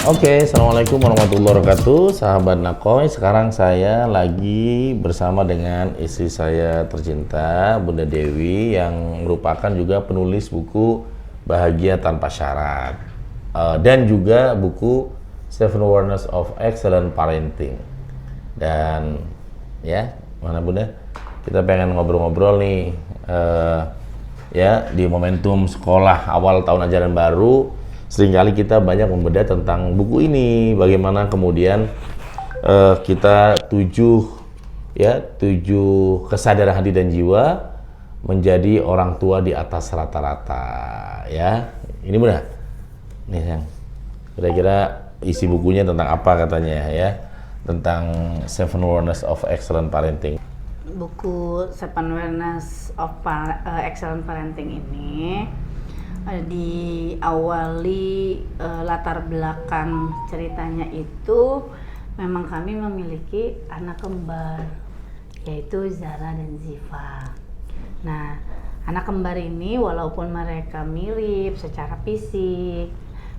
Oke, Assalamualaikum warahmatullahi wabarakatuh, sahabat Nakoy. Sekarang saya lagi bersama dengan istri saya tercinta, Bunda Dewi, yang merupakan juga penulis buku Bahagia Tanpa Syarat, dan juga buku Seven Awareness of Excellent Parenting. Dan ya, mana Bunda? Kita pengen ngobrol-ngobrol nih, ya di momentum sekolah awal tahun ajaran baru. Seringkali kita banyak membedah tentang buku ini, bagaimana kemudian kita tujuh kesadaran hati dan jiwa menjadi orang tua di atas rata-rata, ya. Ini benar. Nih yang kira-kira isi bukunya tentang apa katanya ya? Tentang Seven Awareness of Excellent Parenting. Buku Seven Awareness of Excellent Parenting ini diawali latar belakang ceritanya itu memang kami memiliki anak kembar, yaitu Zara dan Ziva. Nah, anak kembar ini walaupun mereka mirip secara fisik,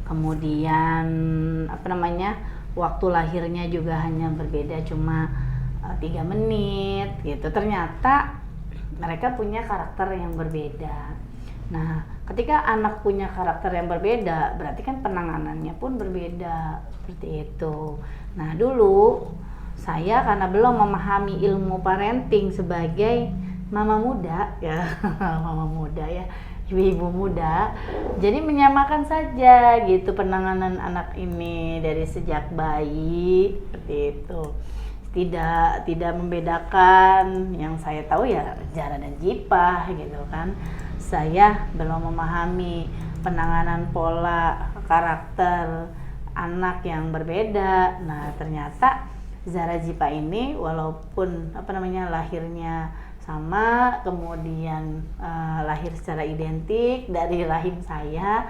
kemudian waktu lahirnya juga hanya berbeda cuma 3 menit gitu, ternyata mereka punya karakter yang berbeda. Nah, ketika anak punya karakter yang berbeda, berarti kan penanganannya pun berbeda, seperti itu. Nah, dulu saya karena belum memahami ilmu parenting sebagai mama muda ya, mama muda ya, ibu-ibu muda, jadi menyamakan saja gitu penanganan anak ini dari sejak bayi, seperti itu. Tidak membedakan, yang saya tahu ya Zara dan Ziva gitu kan. Saya belum memahami penanganan pola karakter anak yang berbeda. Nah, ternyata Zara Ziva ini walaupun lahirnya sama, kemudian lahir secara identik dari rahim saya,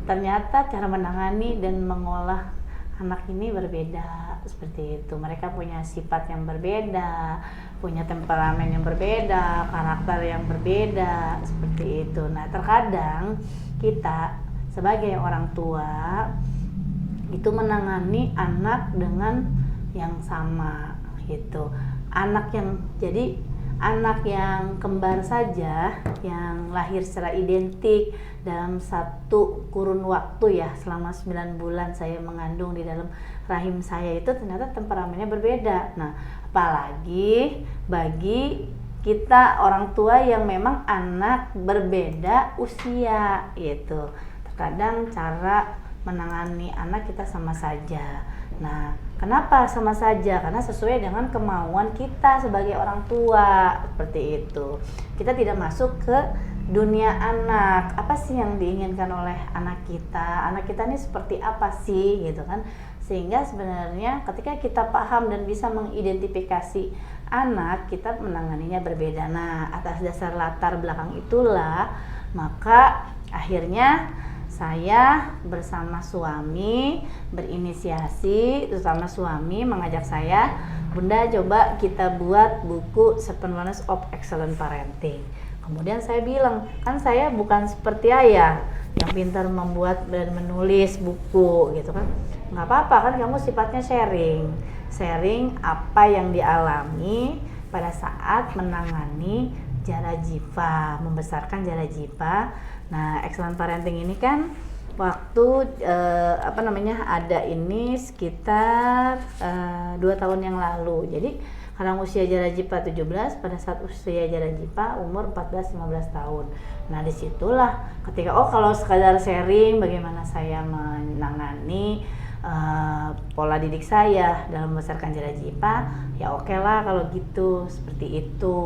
ternyata cara menangani dan mengolah anak ini berbeda, seperti itu. Mereka punya sifat yang berbeda, punya temperamen yang berbeda, karakter yang berbeda, seperti itu. Nah, terkadang kita sebagai orang tua itu menangani anak dengan yang sama gitu. Anak yang kembar saja yang lahir secara identik dalam satu kurun waktu ya, selama 9 bulan saya mengandung di dalam rahim saya, itu ternyata temperamennya berbeda. Nah, apalagi bagi kita orang tua yang memang anak berbeda usia gitu. Terkadang cara menangani anak kita sama saja. Nah, kenapa sama saja? Karena sesuai dengan kemauan kita sebagai orang tua, seperti itu. Kita tidak masuk ke dunia anak. Apa sih yang diinginkan oleh anak kita? Anak kita ini seperti apa sih, gitu kan? Sehingga sebenarnya ketika kita paham dan bisa mengidentifikasi anak, kita menanganinya berbeda. Nah, atas dasar latar belakang itulah, maka akhirnya saya bersama suami berinisiasi, terutama suami mengajak saya, Bunda coba kita buat buku Seven Awareness of Excellent Parenting. Kemudian saya bilang, kan saya bukan seperti ayah yang pintar membuat dan menulis buku gitu kan. Nggak apa-apa kan, kamu sifatnya sharing apa yang dialami pada saat menangani Zara Ziva, membesarkan Zara Ziva. Nah, Excellent Parenting ini kan waktu ada ini sekitar 2 tahun yang lalu. Jadi karena usia Zara Ziva 17, pada saat usia Zara Ziva umur 14-15 tahun. Nah, disitulah ketika kalau sekadar sharing bagaimana saya menangani pola didik saya dalam membesarkan Zara Ziva, ya oke lah kalau gitu, seperti itu.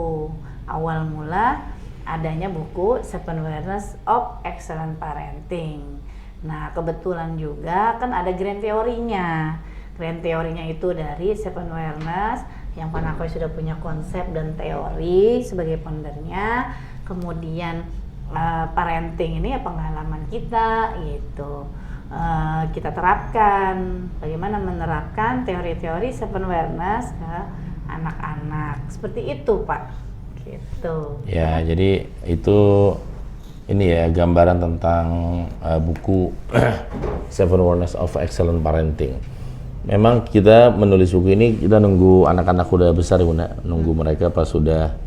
Awal mula adanya buku Seven Awareness of Excellent Parenting. Nah, kebetulan juga kan ada grand teorinya. Grand teorinya itu dari Seven Awareness, yang Pak Nakoy sudah punya konsep dan teori sebagai foundernya. Kemudian parenting ini ya pengalaman kita gitu. Kita terapkan, bagaimana menerapkan teori-teori Seven Awareness ke anak-anak. Seperti itu, Pak. Gitu. Ya, jadi itu ini ya gambaran tentang buku Seven Warnings of Excellent Parenting. Memang kita menulis buku ini kita nunggu anak-anak udah besar ya Bunda, nunggu mereka pas sudah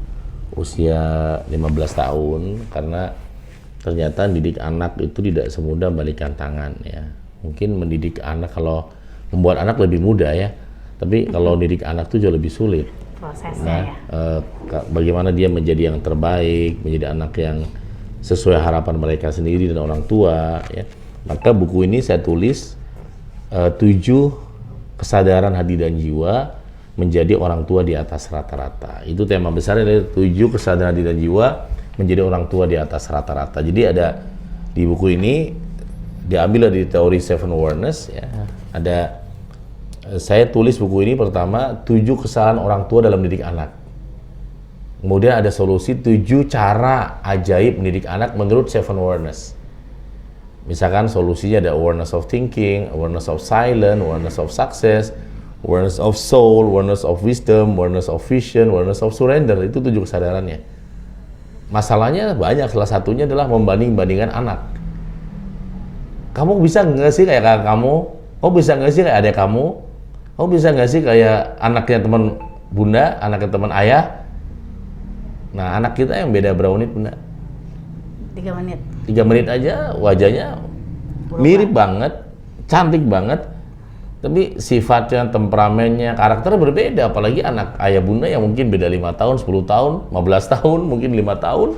usia 15 tahun, karena ternyata didik anak itu tidak semudah balikan tangan ya. Mungkin mendidik anak, kalau membuat anak lebih mudah ya, tapi kalau didik anak itu jauh lebih sulit. Prosesnya Bagaimana dia menjadi yang terbaik, menjadi anak yang sesuai harapan mereka sendiri dan orang tua ya. Maka buku ini saya tulis 7 kesadaran hati dan jiwa menjadi orang tua di atas rata-rata. Itu tema besarnya, dari 7 kesadaran hati dan jiwa menjadi orang tua di atas rata-rata. Jadi ada di buku ini diambil dari teori Seven Warnings ya. Ada saya tulis buku ini pertama 7 kesalahan orang tua dalam mendidik anak. Kemudian ada solusi 7 cara ajaib mendidik anak menurut Seven Awareness. Misalkan solusinya ada awareness of thinking, awareness of silence, awareness of success, awareness of soul, awareness of wisdom, awareness of vision, awareness of surrender. Itu 7 kesadarannya. Masalahnya banyak, salah satunya adalah membanding-bandingkan anak. Kamu bisa nggak sih kayak kakak kamu? Kamu bisa nggak sih kayak adik kamu? Kamu bisa nggak sih kayak anaknya teman bunda, anaknya teman ayah? Nah, anak kita yang beda berapa menit, Bunda? 3 menit. 3 menit aja wajahnya mirip banget, cantik banget, tapi sifatnya, temperamennya, karakternya berbeda. Apalagi anak ayah bunda yang mungkin beda 5 tahun, 10 tahun, 15 tahun, mungkin 5 tahun,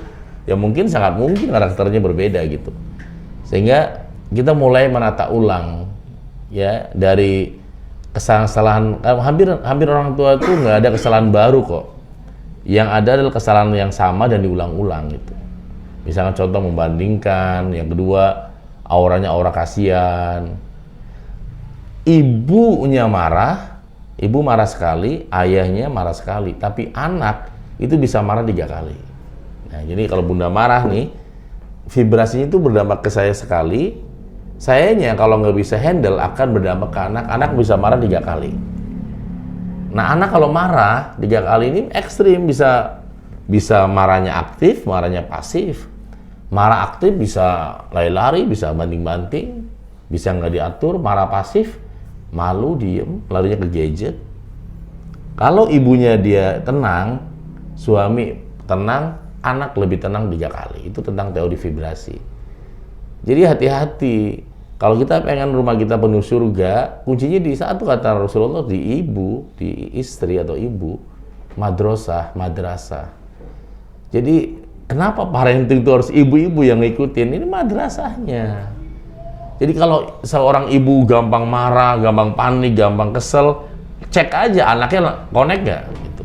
ya mungkin sangat mungkin karakternya berbeda gitu. Sehingga kita mulai menata ulang ya dari kesalahan. Hampir orang tua itu nggak ada kesalahan baru kok. Yang ada adalah kesalahan yang sama dan diulang-ulang gitu. Misalkan contoh membandingkan, yang kedua auranya aura kasihan. Ibunya marah, ibu marah sekali, ayahnya marah sekali, tapi anak itu bisa marah 3 kali. Nah, jadi kalau bunda marah nih, vibrasinya itu berdampak ke saya sekali, sayanya kalau nggak bisa handle akan berdampak ke anak, anak bisa marah 3 kali. Nah, anak kalau marah 3 kali ini ekstrim, bisa marahnya aktif, marahnya pasif. Marah aktif bisa lari-lari, bisa banting-banting, bisa nggak diatur. Marah pasif, malu, diem, larinya ke gadget. Kalau ibunya dia tenang, suami tenang, anak lebih tenang 3 kali. Itu tentang teori vibrasi. Jadi hati-hati. Kalau kita pengen rumah kita penuh surga, kuncinya di satu kata Rasulullah, di ibu, di istri atau ibu, madrasah. Jadi kenapa parenting itu harus ibu-ibu yang ngikutin? Ini madrasahnya. Jadi kalau seorang ibu gampang marah, gampang panik, gampang kesel, cek aja anaknya connect gak? Gitu.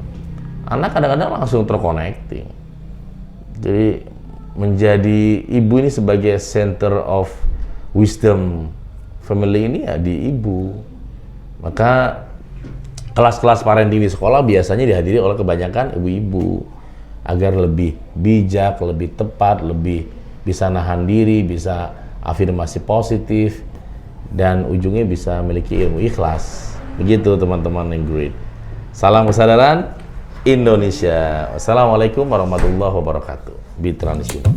Anak kadang-kadang langsung terconnecting. Jadi menjadi ibu ini sebagai center of wisdom family ini ya di ibu. Maka kelas-kelas parenting di sekolah biasanya dihadiri oleh kebanyakan ibu-ibu agar lebih bijak, lebih tepat, lebih bisa nahan diri, bisa afirmasi positif, dan ujungnya bisa memiliki ilmu ikhlas. Begitu teman-teman yang great. Salam kesadaran Indonesia. Wassalamualaikum warahmatullahi wabarakatuh. Be transhuman.